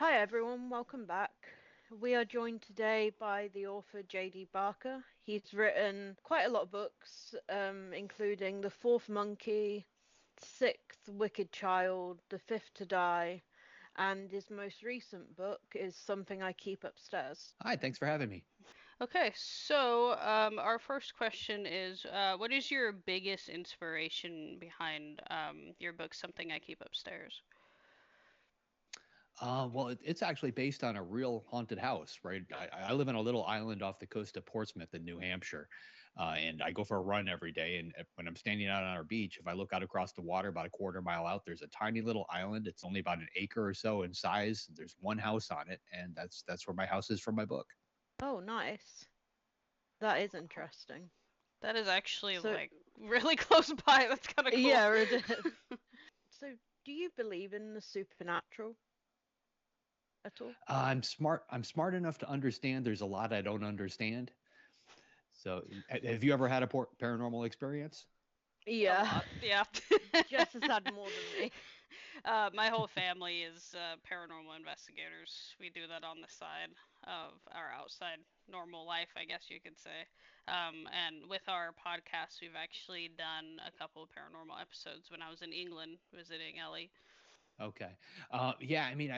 Hi everyone, welcome back. We are joined today by the author J.D. Barker. He's written quite a lot of books, including The Fourth Monkey, Sixth Wicked Child, The Fifth to Die, and his most recent book is Something I Keep Upstairs. Hi, thanks for having me. Okay, so our first question is, what is your biggest inspiration behind your book, Something I Keep Upstairs? It's actually based on a real haunted house, right? I live on a little island off the coast of Portsmouth in New Hampshire, and I go for a run every day. And when I'm standing out on our beach, if I look out across the water about a quarter mile out, there's a tiny little island. It's only about an acre or so in size. There's one house on it, and that's where my house is for my book. Oh, nice. That is interesting. That is actually So, like really close by. That's kind of cool. yeah, it is. So, do you believe in the supernatural at all? I'm smart. I'm smart enough to understand. There's a lot I don't understand. So, have you ever had a paranormal experience? A Yeah, lot, yeah. Jess has had more than me. My whole family is paranormal investigators. We do that on the side of our outside normal life, I guess you could say. And with our podcast, we've actually done a couple of paranormal episodes when I was in England visiting Ellie. Okay. Yeah, I mean,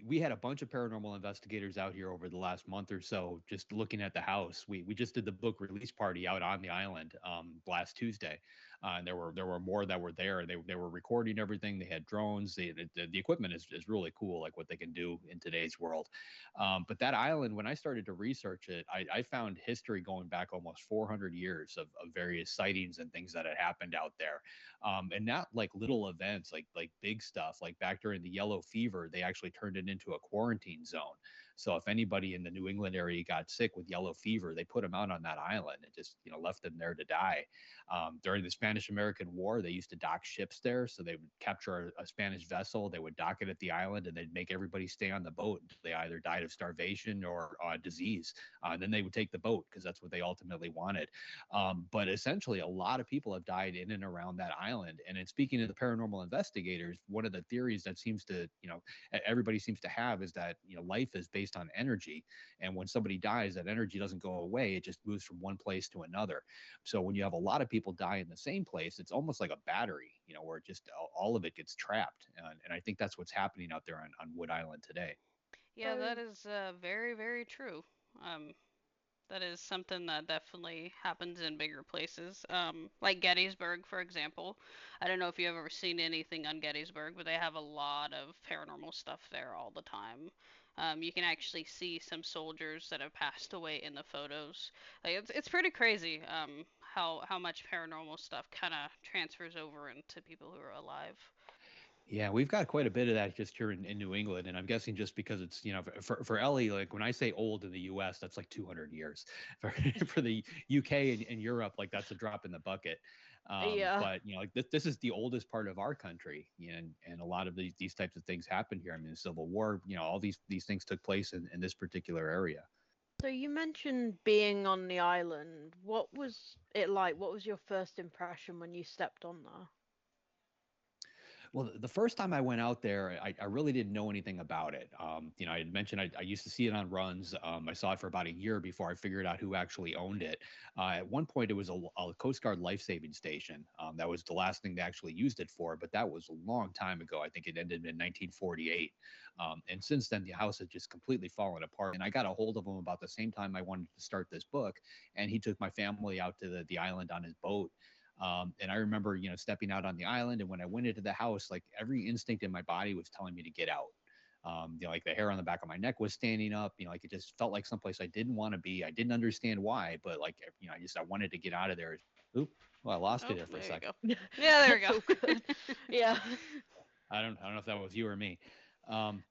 we had a bunch of paranormal investigators out here over the last month or so, just looking at the house. We just did the book release party out on the island last Tuesday, and there were more that were there. They were recording everything. They had drones. The equipment is really cool, like what they can do in today's world. But that island, when I started to research it, I found history going back almost 400 years of various sightings and things that had happened out there, and not like little events, like big stuff. Like back during the yellow fever, they actually turned it into a quarantine zone. So if anybody in the New England area got sick with yellow fever, they put them out on that island and just left them there to die. During the Spanish American War, they used to dock ships there, so they would capture a Spanish vessel, they would dock it at the island, and they'd make everybody stay on the boat until they either died of starvation or disease. And then they would take the boat because that's what they ultimately wanted. But essentially, a lot of people have died in and around that island. And in speaking of the paranormal investigators, one of the theories that seems to, everybody seems to have is that, life is based on energy. And when somebody dies, that energy doesn't go away. It just moves from one place to another. So when you have a lot of people die in the same place, it's almost like a battery, where it just all of it gets trapped. And I think that's what's happening out there on Wood Island today. Yeah, that So, is very, very true. Um, That is something that definitely happens in bigger places, like Gettysburg, for example. I don't know if you've ever seen anything on Gettysburg, but they have a lot of paranormal stuff there all the time. You can actually see some soldiers that have passed away in the photos. Like it's pretty crazy how much paranormal stuff kind of transfers over into people who are alive. Yeah, we've got quite a bit of that just here in New England, and I'm guessing just because it's for Ellie, like when I say old in the U.S., that's like 200 years. For the UK and Europe, like that's a drop in the bucket. yeah. But like this is the oldest part of our country, and a lot of these types of things happened here. I mean, the Civil War, all these things took place in this particular area. So you mentioned being on the island. What was it like? What was your first impression when you stepped on there? Well, the first time I went out there, I really didn't know anything about it. I had mentioned I used to see it on runs. I saw it for about a year before I figured out who actually owned it. At one point, it was a Coast Guard life-saving station. That was the last thing they actually used it for, but that was a long time ago. I think it ended in 1948. And since then, the house has just completely fallen apart. And I got a hold of him about the same time I wanted to start this book, and he took my family out to the island on his boat. And I remember, stepping out on the island, and when I went into the house, like every instinct in my body was telling me to get out. Like the hair on the back of my neck was standing up. Like it just felt like someplace I didn't want to be. I didn't understand why, but like I wanted to get out of there. Oop, well, I lost you Oh, there for a there you second. go. Yeah, there That's all we good. go. Yeah. I don't know if that was you or me. Um,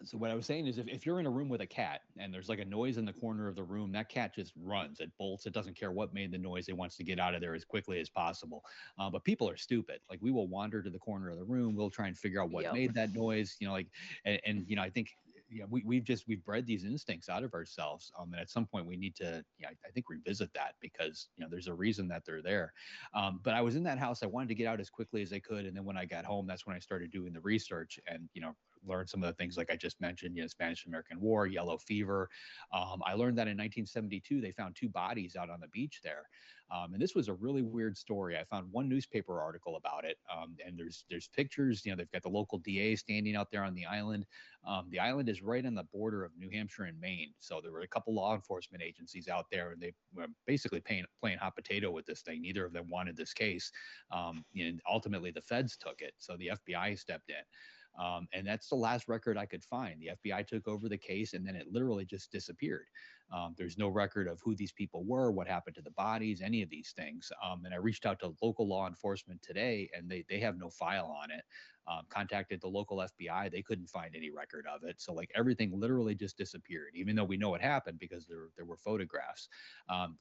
so what I was saying is if you're in a room with a cat and there's like a noise in the corner of the room, that cat just runs, it bolts, it doesn't care what made the noise, it wants to get out of there as quickly as possible. But people are stupid. Like we will wander to the corner of the room, we'll try and figure out what Yep. made that noise, like, and I think we've bred these instincts out of ourselves, and at some point we need to I think revisit that because there's a reason that they're there. But I was in that house, I wanted to get out as quickly as I could, and then when I got home, that's when I started doing the research, and learned some of the things like I just mentioned, Spanish American War, yellow fever. I learned that in 1972 they found two bodies out on the beach there. And this was a really weird story. I found one newspaper article about it, and there's pictures. They've got the local DA standing out there on the island. The island is right on the border of New Hampshire and Maine, so there were a couple law enforcement agencies out there, and they were basically playing hot potato with this thing. Neither of them wanted this case, and ultimately the feds took it, so the FBI stepped in. And that's the last record I could find. The FBI took over the case, and then it literally just disappeared. There's no record of who these people were, what happened to the bodies, any of these things. And I reached out to local law enforcement today, and they have no file on it. Contacted the local FBI, they couldn't find any record of it. So like everything literally just disappeared, even though we know it happened because there were photographs.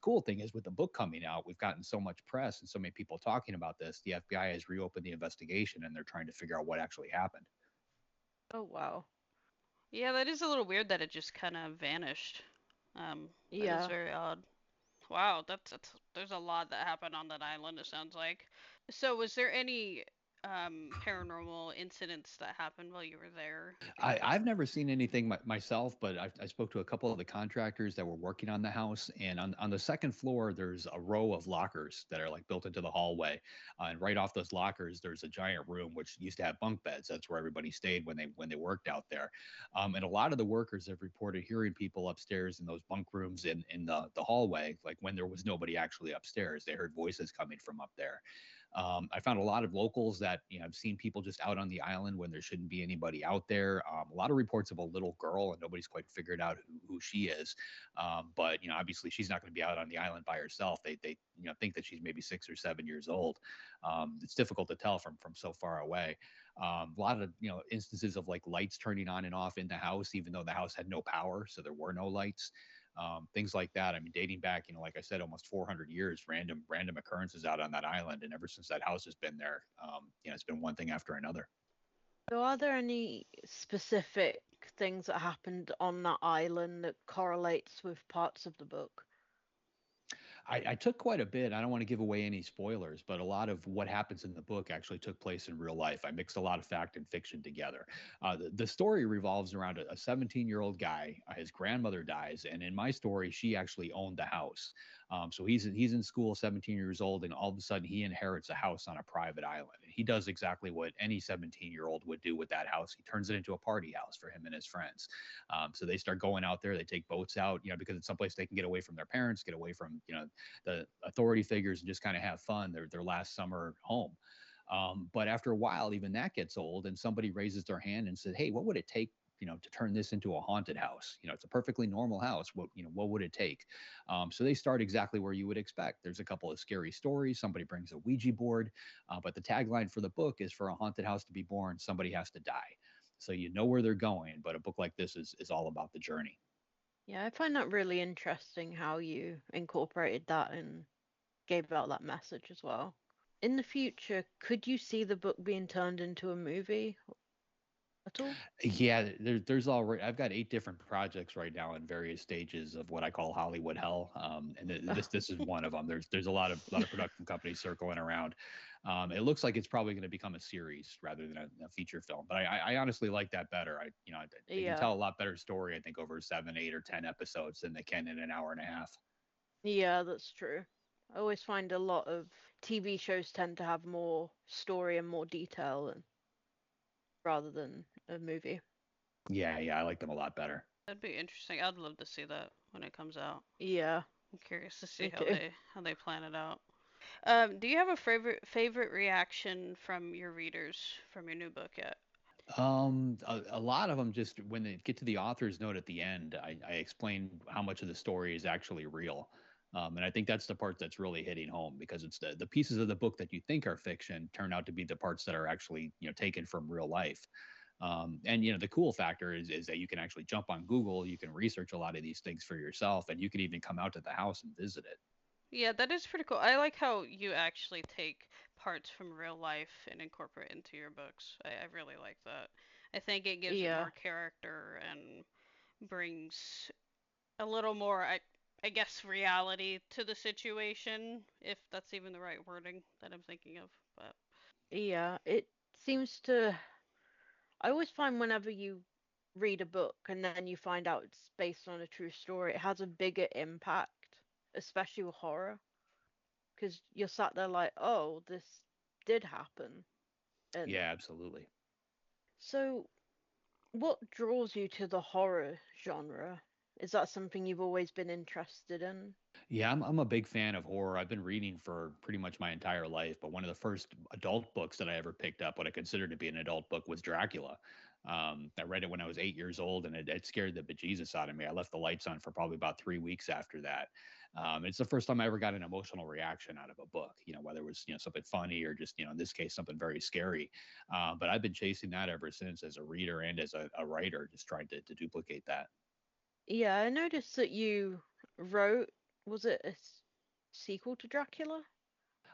Cool thing is with the book coming out, we've gotten so much press and so many people talking about this. The FBI has reopened the investigation and they're trying to figure out what actually happened. Oh, wow. Yeah, that is a little weird that it just kind of vanished. That is Yeah. very odd. Wow, that's there's a lot that happened on that island, it sounds like. So was there any paranormal incidents that happened while you were there? I've never seen anything myself, but I spoke to a couple of the contractors that were working on the house. And on the second floor, there's a row of lockers that are like built into the hallway. And right off those lockers, there's a giant room which used to have bunk beds. That's where everybody stayed when they worked out there. And a lot of the workers have reported hearing people upstairs in those bunk rooms in the hallway, like when there was nobody actually upstairs. They heard voices coming from up there. I found a lot of locals that I've seen people just out on the island when there shouldn't be anybody out there. A lot of reports of a little girl, and nobody's quite figured out who she is. But obviously she's not going to be out on the island by herself. They think that she's maybe 6 or 7 years old. It's difficult to tell from so far away. A lot of instances of like lights turning on and off in the house, even though the house had no power, so there were no lights. Things like that. I mean, dating back, like I said, almost 400 years, random occurrences out on that island, and ever since that house has been there, it's been one thing after another. So are there any specific things that happened on that island that correlates with parts of the book? I took quite a bit. I don't want to give away any spoilers, but a lot of what happens in the book actually took place in real life. I mixed a lot of fact and fiction together. The story revolves around a 17-year-old guy. His grandmother dies, and in my story, she actually owned the house. So he's in school, 17 years old, and all of a sudden he inherits a house on a private island. And he does exactly what any 17-year-old would do with that house. He turns it into a party house for him and his friends. So they start going out there. They take boats out, because it's someplace they can get away from their parents, get away from the authority figures, and just kind of have fun. Their last summer home. But after a while, even that gets old, and somebody raises their hand and says, "Hey, what would it take, to turn this into a haunted house? It's a perfectly normal house. What would it take?" So they start exactly where you would expect. There's a couple of scary stories. Somebody brings a Ouija board, but the tagline for the book is, "For a haunted house to be born, somebody has to die." So you know where they're going, but a book like this is all about the journey. Yeah, I find that really interesting how you incorporated that and gave out that message as well. In the future, could you see the book being turned into a movie at all? Yeah, there's already. I've got 8 different projects right now in various stages of what I call Hollywood hell, and this is one of them. There's a lot of production companies circling around. It looks like it's probably going to become a series rather than a feature film, but I honestly like that better. They can Yeah. tell a lot better story, I think, over 7, 8, or 10 episodes than they can in an hour and a half. Yeah, that's true. I always find a lot of TV shows tend to have more story and more detail rather than a movie. Yeah, I like them a lot better. That'd be interesting. I'd love to see that when it comes out. Yeah, I'm curious to see me how too. they plan it out. Do you have a favorite reaction from your readers from your new book yet? A lot of them, just when they get to the author's note at the end, I explain how much of the story is actually real. And I think that's the part that's really hitting home, because it's the pieces of the book that you think are fiction turn out to be the parts that are actually, taken from real life. And the cool factor is that you can actually jump on Google, you can research a lot of these things for yourself, and you can even come out to the house and visit it. Yeah, that is pretty cool. I like how you actually take parts from real life and incorporate into your books. I really like that. I think it gives it Yeah. more character and brings a little more, I guess, reality to the situation, if that's even the right wording that I'm thinking of. But Yeah, it seems to I always find whenever you read a book and then you find out it's based on a true story, it has a bigger impact, especially with horror, because you're sat there like, oh, this did happen. And Yeah, absolutely. so, what draws you to the horror genre? Is that something you've always been interested in? Yeah, I'm a big fan of horror. I've been reading for pretty much my entire life, but one of the first adult books that I ever picked up, what I consider to be an adult book, was Dracula. I read it when I was 8 years old, and it scared the bejesus out of me. I left the lights on for probably about 3 weeks after that. It's the first time I ever got an emotional reaction out of a book. Whether it was something funny or just in this case something very scary. But I've been chasing that ever since as a reader and as a writer, just trying to duplicate that. Yeah, I noticed that you wrote, was it a sequel to Dracula?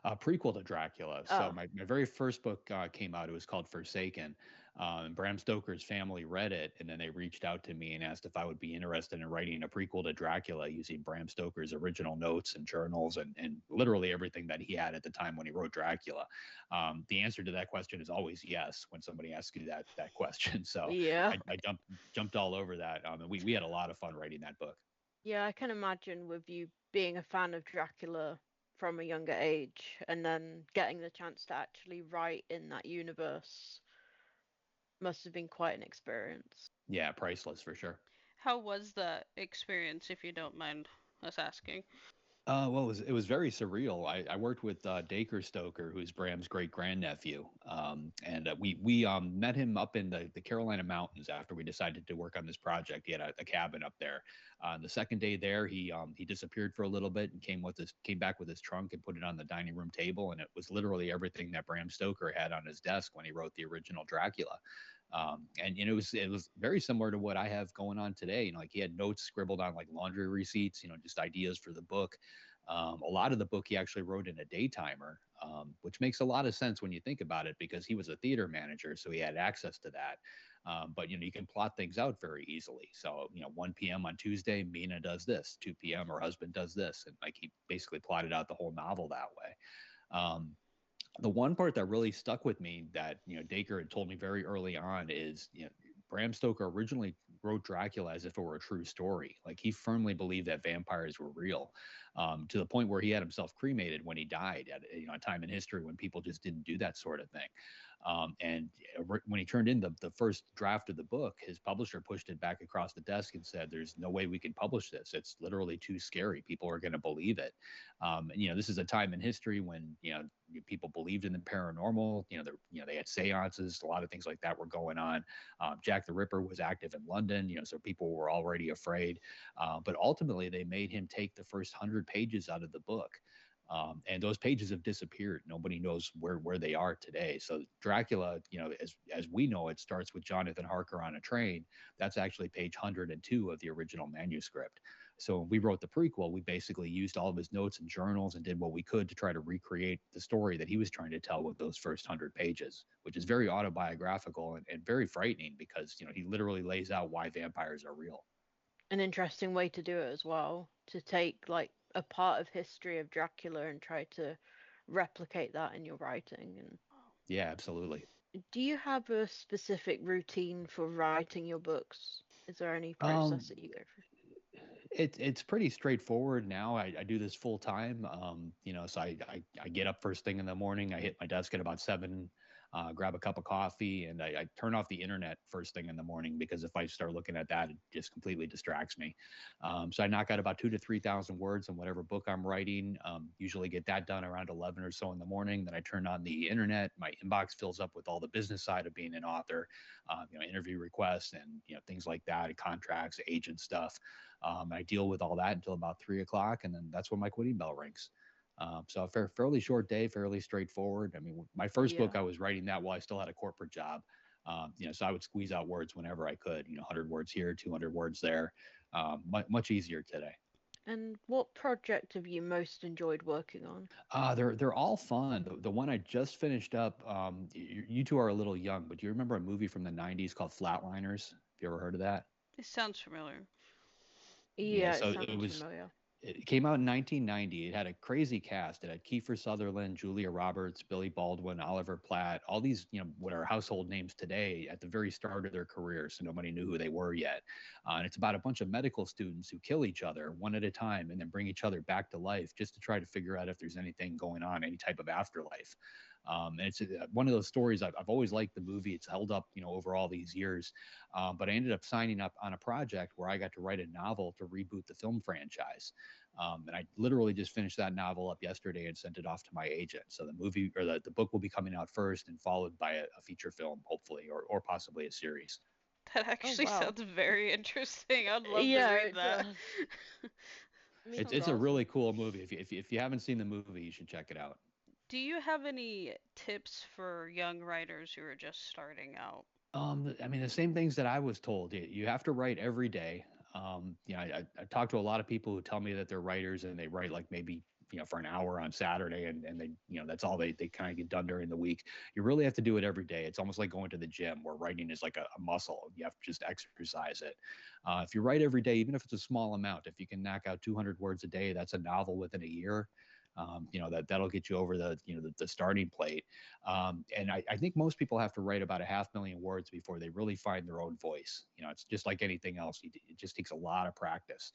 A prequel to Dracula. So Oh, my very first book came out. It was called Forsaken. And Bram Stoker's family read it, and then they reached out to me and asked if I would be interested in writing a prequel to Dracula using Bram Stoker's original notes and journals and literally everything that he had at the time when he wrote Dracula. The answer to that question is always yes when somebody asks you that question. So yeah. I jumped all over that. And we had a lot of fun writing that book. Yeah, I can imagine with you being a fan of Dracula from a younger age and then getting the chance to actually write in that universe must have been quite an experience. Yeah, priceless for sure. How was the experience, if you don't mind us asking? Well, it was very surreal. I worked with Dacre Stoker, who's Bram's great grandnephew, and we met him up in the Carolina mountains after we decided to work on this project. He had a cabin up there. The second day there, he disappeared for a little bit and came back with his trunk and put it on the dining room table, and it was literally everything that Bram Stoker had on his desk when he wrote the original Dracula. And it was very similar to what I have going on today. Like he had notes scribbled on like laundry receipts, just ideas for the book. A lot of the book he actually wrote in a daytimer, which makes a lot of sense when you think about it because he was a theater manager, so he had access to that. But you can plot things out very easily. So 1 p.m. on Tuesday, Mina does this. 2 p.m. her husband does this, and like he basically plotted out the whole novel that way. Um, the one part that really stuck with me that Dacre had told me very early on is Bram Stoker originally wrote Dracula as if it were a true story. Like he firmly believed that vampires were real, to the point where he had himself cremated when he died at a time in history when people just didn't do that sort of thing. And when he turned in the first draft of the book, his publisher pushed it back across the desk and said, "There's no way we can publish this. It's literally too scary. People are going to believe it." And this is a time in history when people believed in the paranormal. They had seances, a lot of things like that were going on. Jack the Ripper was active in London, so people were already afraid. But ultimately, they made him take the first 100 pages out of the book. And those pages have disappeared. Nobody knows where they are today. So Dracula, as we know, it starts with Jonathan Harker on a train. That's actually page 102 of the original manuscript. So when we wrote the prequel, we basically used all of his notes and journals and did what we could to try to recreate the story that he was trying to tell with those first 100 pages, which is very autobiographical and very frightening because he literally lays out why vampires are real. An interesting way to do it as well, to take like a part of history of Dracula and try to replicate that in your writing. And Yeah, absolutely. do you have a specific routine for writing your books? Is there any Um, process that you go through? it's pretty straightforward now. I do this full time. So I get up first thing in the morning. I hit my desk at about 7, grab a cup of coffee, and I turn off the internet first thing in the morning because if I start looking at that, it just completely distracts me. So I knock out about 2 to 3 thousand words on whatever book I'm writing. Usually get that done around 11 or so in the morning. Then I turn on the internet. My inbox fills up with all the business side of being an author, interview requests and things like that, contracts, agent stuff. I deal with all that until about 3 o'clock, and then that's when my quitting bell rings. So a fairly short day, fairly straightforward. I mean, my first book, Yeah. I was writing that while I still had a corporate job. So I would squeeze out words whenever I could. 100 words here, 200 words there. Much easier today. And what project have you most enjoyed working on? They're all fun. The one I just finished up. You two are a little young, but do you remember a movie from the '90s called Flatliners? Have you ever heard of that? It sounds familiar. Yeah. Yeah, it So it sounds was familiar. It came out in 1990. It had a crazy cast. It had Kiefer Sutherland, Julia Roberts, Billy Baldwin, Oliver Platt, all these, what are household names today at the very start of their career. So nobody knew who they were yet. And it's about a bunch of medical students who kill each other one at a time and then bring each other back to life just to try to figure out if there's anything going on, any type of afterlife. And it's one of those stories I've always liked the movie. It's held up, over all these years. But I ended up signing up on a project where I got to write a novel to reboot the film franchise. And I literally just finished that novel up yesterday and sent it off to my agent. So the movie or the book will be coming out first and followed by a feature film, hopefully, or possibly a series. That actually wow. sounds very interesting. I'd love to Yeah, read it that. does. Me It's too. it's a really cool movie. If you haven't seen the movie, you should check it out. Do you have any tips for young writers who are just starting out? I mean, the same things that I was told. You have to write every day. I talk to a lot of people who tell me that they're writers and they write like maybe for an hour on Saturday and they that's all they kind of get done during the week. You really have to do it every day. It's almost like going to the gym where writing is like a muscle. You have to just exercise it. If you write every day, even if it's a small amount, if you can knock out 200 words a day, that's a novel within a year. That'll get you over the starting plate. And I think most people have to write about 500,000 words before they really find their own voice. It's just like anything else. It just takes a lot of practice.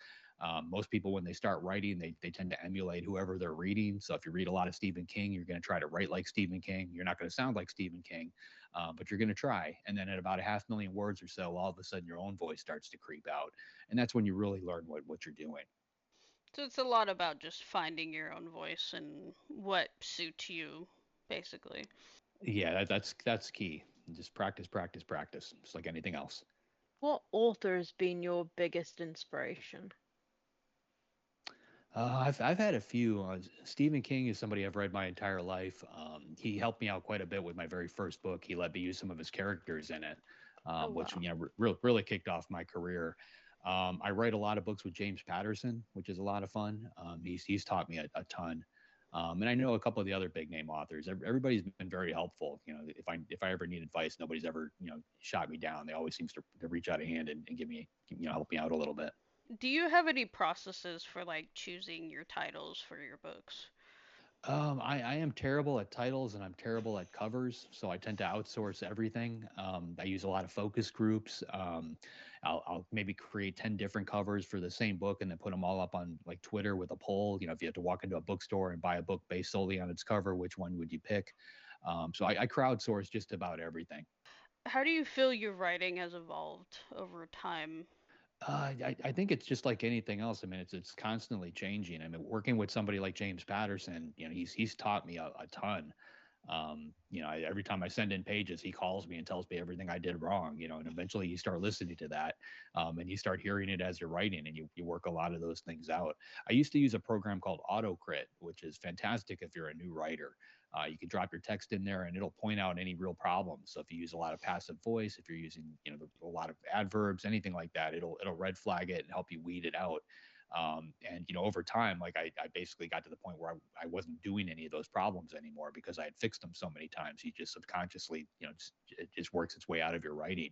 Most people, when they start writing, they tend to emulate whoever they're reading. So if you read a lot of Stephen King, you're going to try to write like Stephen King. You're not going to sound like Stephen King, but you're going to try. And then at about 500,000 words or so, all of a sudden your own voice starts to creep out. And that's when you really learn what you're doing. So it's a lot about just finding your own voice and what suits you, basically. Yeah, that's key. Just practice, practice, practice. Just like anything else. What author has been your biggest inspiration? I've had a few. Stephen King is somebody I've read my entire life. He helped me out quite a bit with my very first book. He let me use some of his characters in it, Oh which wow. really kicked off my career. I write a lot of books with James Patterson, which is a lot of fun. He's taught me a ton. And I know a couple of the other big name authors. Everybody's been very helpful. If I ever need advice, nobody's ever shot me down. They always seems to reach out a hand and give me help me out a little bit. Do you have any processes for like choosing your titles for your books? I am terrible at titles and I'm terrible at covers, so I tend to outsource everything. I use a lot of focus groups. I'll maybe create 10 different covers for the same book and then put them all up on like Twitter with a poll. If you had to walk into a bookstore and buy a book based solely on its cover, which one would you pick? So I crowdsource just about everything. How do you feel your writing has evolved over time? I think it's just like anything else. I mean, it's constantly changing. I mean, working with somebody like James Patterson, he's taught me a ton. Every time I send in pages, he calls me and tells me everything I did wrong. And eventually you start listening to that, and you start hearing it as you're writing, and you work a lot of those things out. I used to use a program called AutoCrit, which is fantastic if you're a new writer. You can drop your text in there and it'll point out any real problems. So if you use a lot of passive voice, if you're using a lot of adverbs, anything like that, it'll red flag it and help you weed it out. And over time, like I basically got to the point where I wasn't doing any of those problems anymore because I had fixed them so many times. You just subconsciously, it just works its way out of your writing.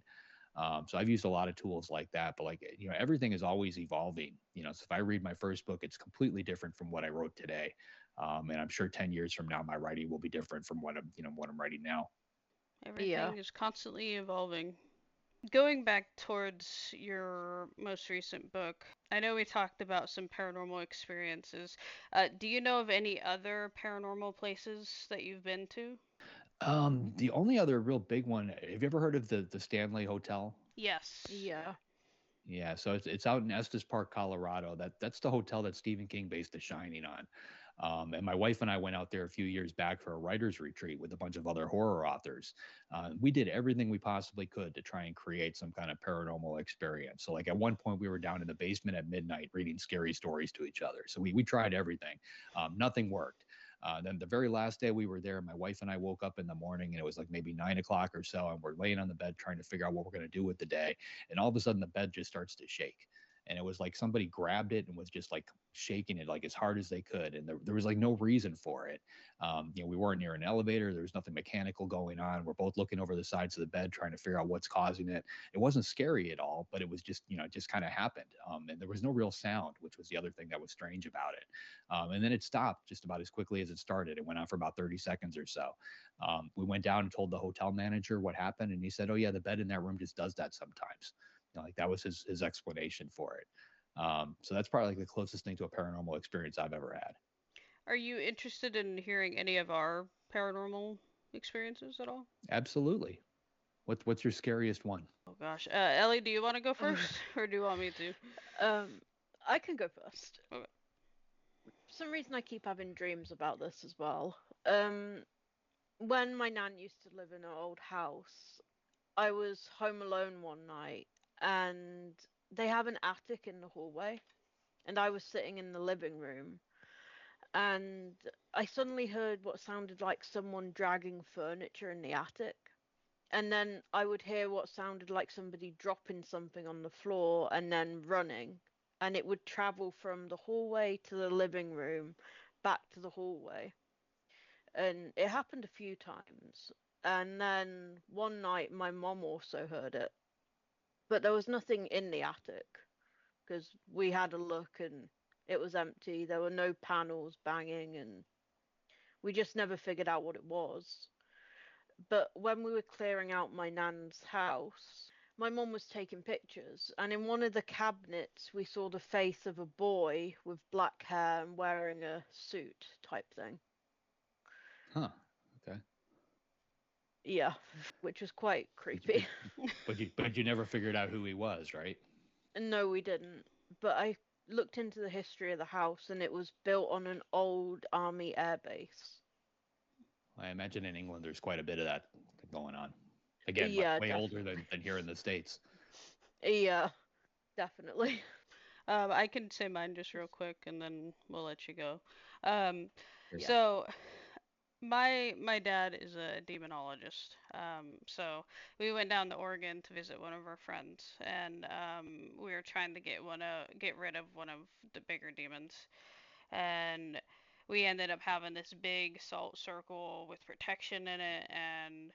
So I've used a lot of tools like that, but like everything is always evolving. So if I read my first book, it's completely different from what I wrote today. And I'm sure 10 years from now, my writing will be different from what I'm writing now. Yeah. Everything is constantly evolving. Going back towards your most recent book, I know we talked about some paranormal experiences. Do you know of any other paranormal places that you've been to? The only other real big one, have you ever heard of the Stanley Hotel? Yes. Yeah. Yeah, so it's out in Estes Park, Colorado. That's the hotel that Stephen King based The Shining on. And my wife and I went out there a few years back for a writer's retreat with a bunch of other horror authors. We did everything we possibly could to try and create some kind of paranormal experience. So, like at one point, we were down in the basement at midnight reading scary stories to each other. So we tried everything. Nothing worked. Then the very last day we were there, my wife and I woke up in the morning and it was like maybe 9 o'clock or so, and we're laying on the bed trying to figure out what we're going to do with the day. And all of a sudden, the bed just starts to shake. and it was like somebody grabbed it and was just like shaking it like as hard as they could, and there was like no reason for it. We weren't near an elevator. There was nothing mechanical going on. We're both looking over the sides of the bed trying to figure out what's causing it. It wasn't scary at all, but it was just, it just kind of happened. And there was no real sound, which was the other thing that was strange about it. And then it stopped just about as quickly as it started. It went on for about 30 seconds or so. We went down and told the hotel manager what happened, and he said, "Oh yeah, the bed in that room just does that sometimes." Like that was his explanation for it. So that's probably like the closest thing to a paranormal experience I've ever had. Are you interested in hearing any of our paranormal experiences at all? Absolutely. What's your scariest one? Oh gosh, Ellie, do you want to go first, or do you want me to? I can go first. Okay. For some reason, I keep having dreams about this as well. When my nan used to live in an old house, I was home alone one night, and they have an attic in the hallway, and I was sitting in the living room, and I suddenly heard what sounded like someone dragging furniture in the attic. And then I would hear what sounded like somebody dropping something on the floor and then running. And it would travel from the hallway to the living room, back to the hallway. And it happened a few times. And then one night, my mom also heard it. But there was nothing in the attic because we had a look and it was empty. There were no panels banging, and we just never figured out what it was. But when we were clearing out my nan's house, my mom was taking pictures, and in one of the cabinets, we saw the face of a boy with black hair and wearing a suit type thing. Huh. Okay. Yeah, which was quite creepy. But you never figured out who he was, right? No, we didn't. But I looked into the history of the house, and it was built on an old army airbase. I imagine in England there's quite a bit of that going on. Again, Yeah, way older definitely. than here in the States. Yeah, definitely. I can say mine just real quick, and then we'll let you go. Um, Yeah. so my dad is a demonologist. So we went down to Oregon to visit one of our friends, and we were trying to get rid of one of the bigger demons, and we ended up having this big salt circle with protection in it, and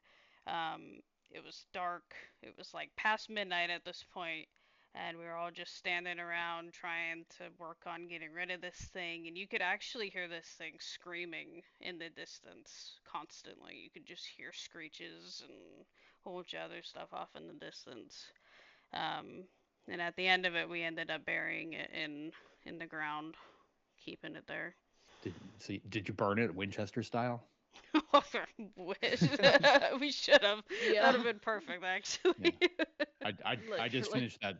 um, it was dark. It was like past midnight at this point, and we were all just standing around trying to work on getting rid of this thing, and you could actually hear this thing screaming in the distance constantly. You could just hear screeches and a whole bunch of other stuff off in the distance. Um, and at the end of it, we ended up burying it in the ground, keeping it there. Did you burn it Winchester style? Wish we should have. Yeah. That'd have been perfect, actually. I just Literally. finished that.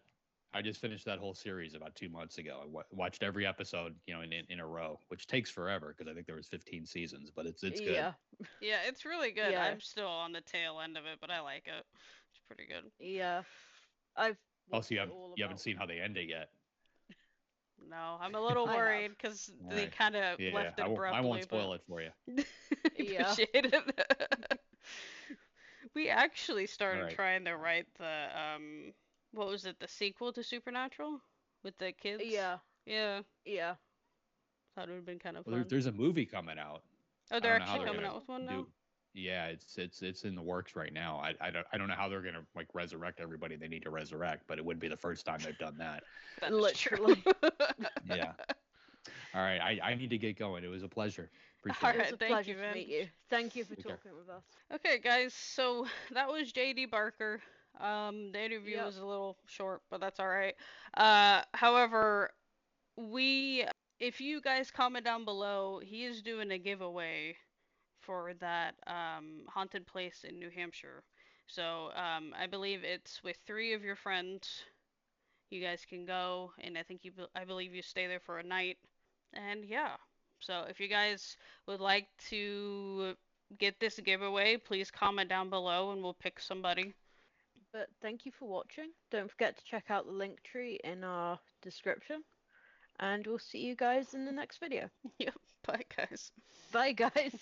I just finished that whole series about 2 months ago. I watched every episode, in a row, which takes forever because I think there was 15 seasons, but it's good. Yeah. Yeah, it's really good. Yeah. I'm still on the tail end of it, but I like it. It's pretty good. Yeah. I've Also, watched you it have all you haven't about. seen how they end it yet. No, I'm a little I have. worried because they Right. kind of Yeah, left it I abruptly. won't spoil it for you. Yeah. Appreciate it. We actually started right. trying to write the what was it, the sequel to Supernatural with the kids? Yeah. Yeah, Yeah. thought it would have been kind of Well, fun. there's a movie coming out. Oh, I they're don't know how actually they're coming gonna out with one now? do. Yeah, it's in the works right now. I don't know how they're gonna like resurrect everybody they need to resurrect, but it wouldn't be the first time they've done that. That is Literally. true. Yeah. All right, I need to get going. It was a pleasure. Appreciate All It it. was right, a thank pleasure you, to man. meet you. Thank you for Take care. talking with us. Okay, guys, so that was JD Barker. The interview Yep. was a little short, but that's all right. However, if you guys comment down below, he is doing a giveaway for that haunted place in New Hampshire. So I believe it's with 3 of your friends. You guys can go, and I believe you stay there for a night. And yeah, so if you guys would like to get this giveaway, please comment down below, and we'll pick somebody. But thank you for watching. Don't forget to check out the link tree in our description. And we'll see you guys in the next video. Yep, bye guys. Bye, guys.